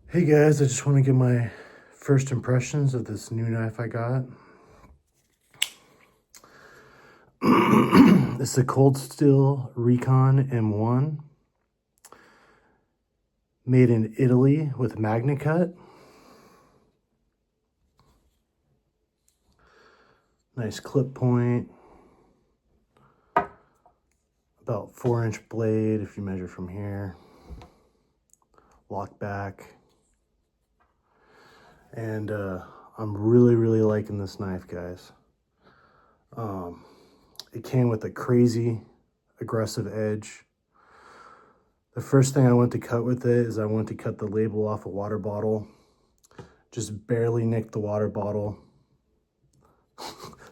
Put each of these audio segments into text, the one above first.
Hey guys, I just want to give my first impressions of this new knife I got. It's a Cold Steel Recon M1, made in Italy with Magnacut. Nice clip point, about 4-inch blade if you measure from here. Lock back. And I'm really liking this knife, guys. It came with a crazy aggressive edge. The first thing I went to cut with it is I went to cut the label off a water bottle. Just barely nicked the water bottle.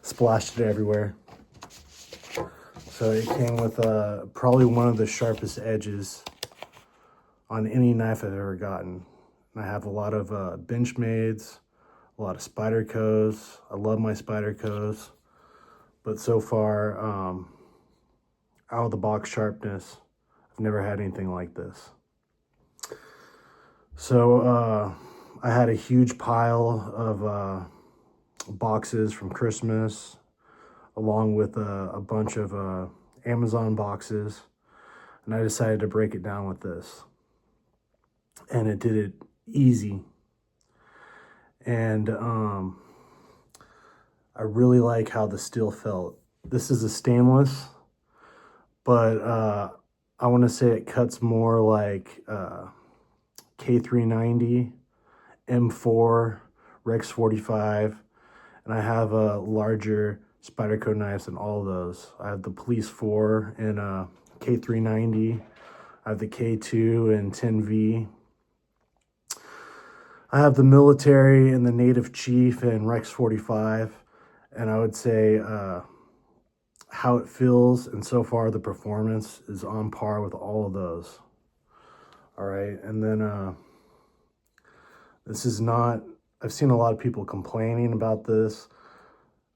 Splashed it everywhere. So it came with probably one of the sharpest edges on any knife I've ever gotten. And I have a lot of Benchmades, a lot of Spydercos. I love my Spydercos. But so far, out of the box sharpness, I've never had anything like this. So I had a huge pile of boxes from Christmas, along with a bunch of Amazon boxes, and I decided to break it down with this. And it did it easy. And I really like how the steel felt. This is a stainless, but I want to say it cuts more like K390, M4, Rex 45, and I have a larger Spyderco knives than all of those. I have the Police 4 and K390. I have the K2 and 10V. I have the military and the Native Chief and Rex 45. And I would say how it feels, and so far the performance is on par with all of those. All right, and then this is not, I've seen a lot of people complaining about this,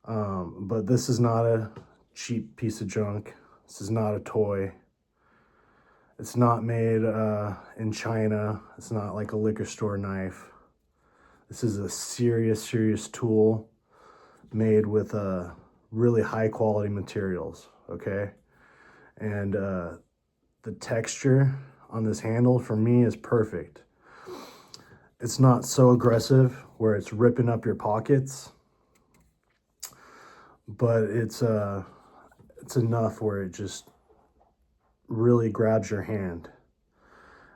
but this is not a cheap piece of junk. This is not a toy. It's not made in China. It's not like a liquor store knife. This is a serious tool made with really high quality materials, okay? And the texture on this handle for me is perfect. It's not so aggressive where it's ripping up your pockets, but it's enough where it just really grabs your hand.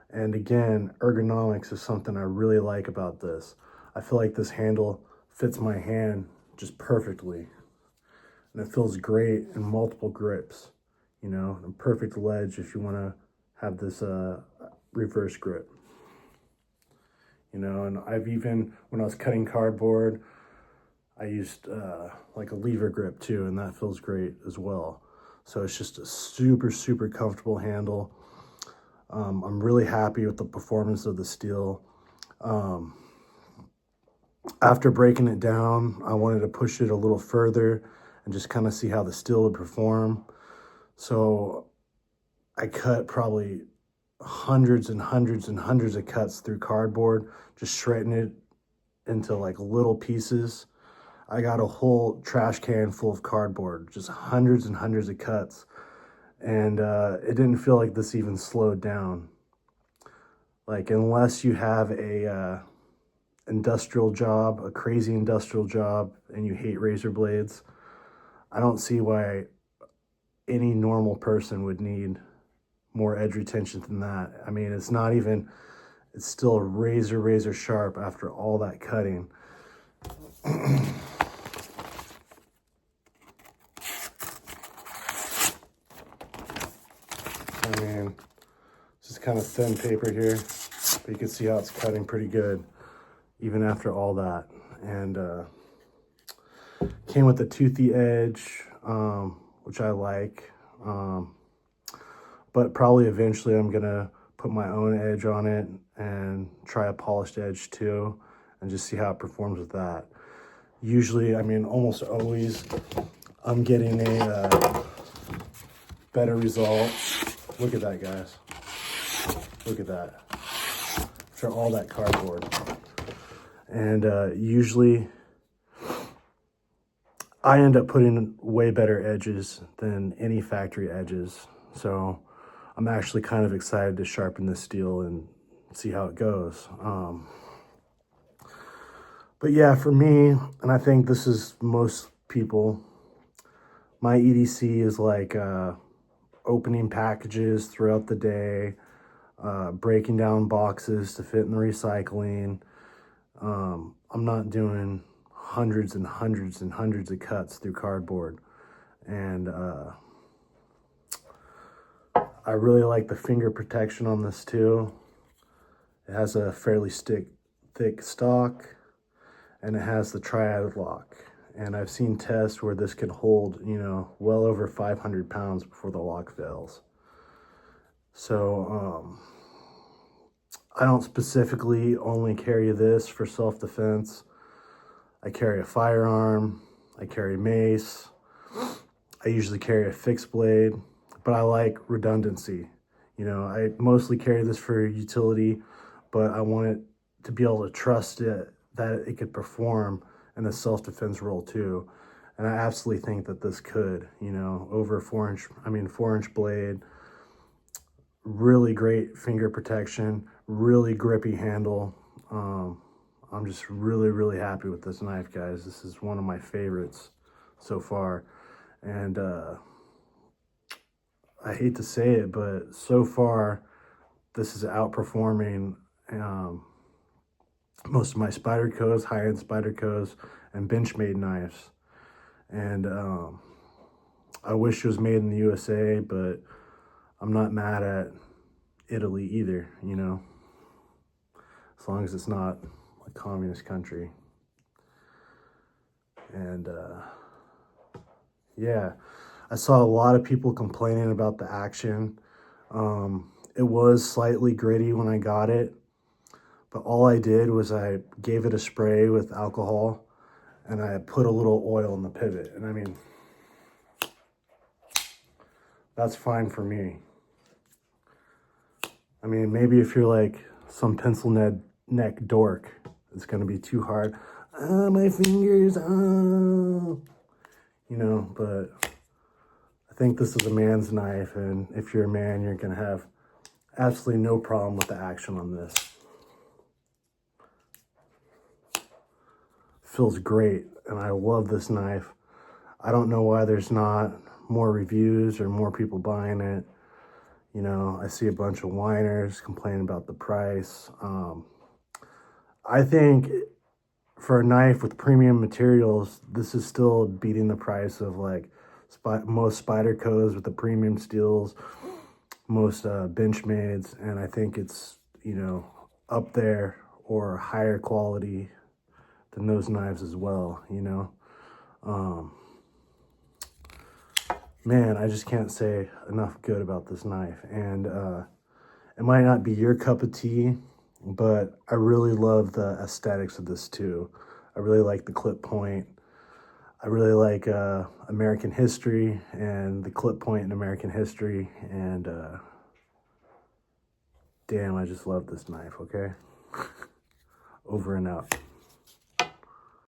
And again, ergonomics is something I really like about this. I feel like this handle fits my hand just perfectly, and it feels great in multiple grips, you know, a perfect ledge if you want to have this reverse grip, you know. And I've even, when I was cutting cardboard, I used like a lever grip too, and that feels great as well. So it's just a super comfortable handle. I'm really happy with the performance of the steel. After breaking it down, I wanted to push it a little further and just kind of see how the steel would perform. So I cut probably hundreds and hundreds of cuts through cardboard, just shredding it into like little pieces. I got a whole trash can full of cardboard, just hundreds and hundreds of cuts. And it didn't feel like this even slowed down. Like, unless you have a industrial job, a crazy industrial job, and you hate razor blades, I don't see why any normal person would need more edge retention than that. I mean, it's not even, it's still razor sharp after all that cutting. I mean, it's just kind of thin paper here, but you can see how it's cutting pretty good even after all that. And came with a toothy edge, which I like, but probably eventually I'm gonna put my own edge on it and try a polished edge too, and just see how it performs with that. Usually, I mean, almost always, I'm getting a better result. Look at that, guys. Look at that. after all that cardboard. And usually I end up putting way better edges than any factory edges. So I'm actually kind of excited to sharpen this steel and see how it goes. But yeah, for me, and I think this is most people, my EDC is like opening packages throughout the day, breaking down boxes to fit in the recycling. I'm not doing hundreds and hundreds and hundreds of cuts through cardboard. And I really like the finger protection on this too. It has a fairly thick stock, and it has the triad lock. And I've seen tests where this can hold, you know, well over 500 pounds before the lock fails. So I don't specifically only carry this for self-defense. I carry a firearm, I carry mace, I usually carry a fixed blade, but I like redundancy. You know, I mostly carry this for utility, but I want it to be able to trust it, that it could perform in a self-defense role too. And I absolutely think that this could, you know, over 4-inch blade, really great finger protection, really grippy handle. I'm just really happy with this knife, guys. This is one of my favorites so far. And I hate to say it, but so far this is outperforming most of my Spydercos, high-end Spydercos, and Benchmade knives. And I wish it was made in the USA, but I'm not mad at Italy either, you know, as long as it's not a communist country. And yeah, I saw a lot of people complaining about the action. It was slightly gritty when I got it, but all I did was I gave it a spray with alcohol and I put a little oil in the pivot. And I mean, that's fine for me. I mean, maybe if you're like some pencil neck dork, it's gonna be too hard. My fingers, you know, but I think this is a man's knife, and if you're a man, you're gonna have absolutely no problem with the action on this. Feels great, and I love this knife. I don't know why there's not more reviews or more people buying it. You know, I see a bunch of whiners complaining about the price. I think for a knife with premium materials, this is still beating the price of like most Spydercos with the premium steels, most Benchmades, and I think it's, you know, up there or higher quality than those knives as well, you know. Man, I just can't say enough good about this knife. And it might not be your cup of tea, but I really love the aesthetics of this too. I really like the clip point. I really like American history and the clip point in American history. And damn, I just love this knife, okay? Over and out.